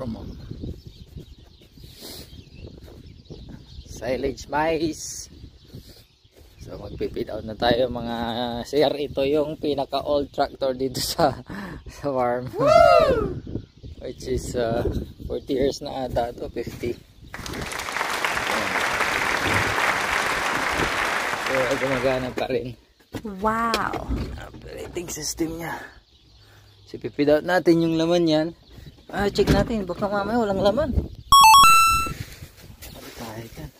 promote. Silage mais. So magpipit out na tayo mga sir. Ito yung pinaka old tractor dito sa farm. Which is 40 years na ata to, 50. So gumagana pa rin. Wow! Operating system niya. So pipit out natin yung laman yan. Check natin, baka mamaya walang laman. Ano tayo kan?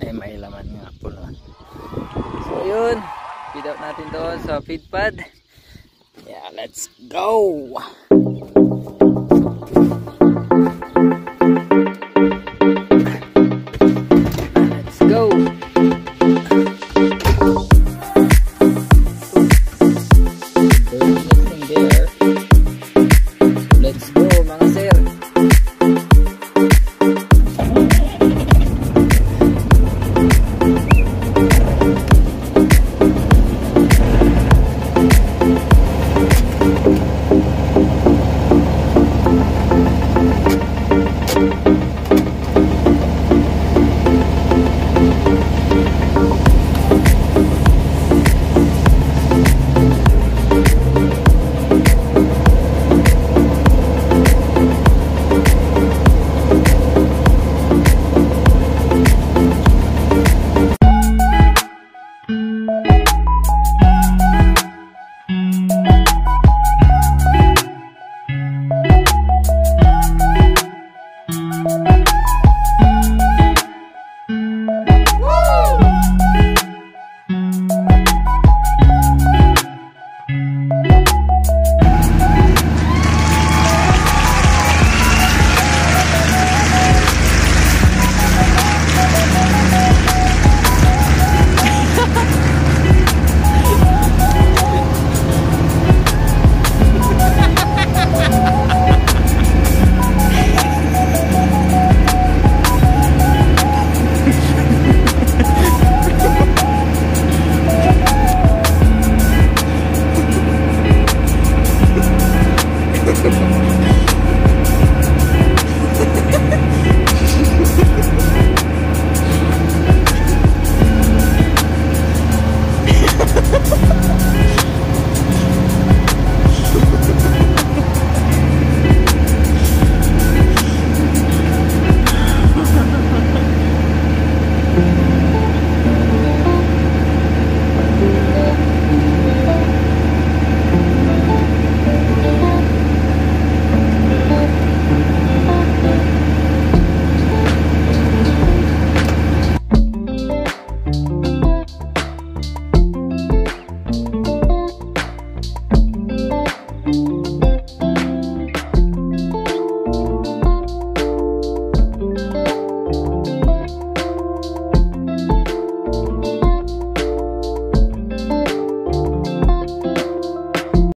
Ay, may laman nga po na. So yun, feed out natin doon sa feed pad. Yeah, let's go!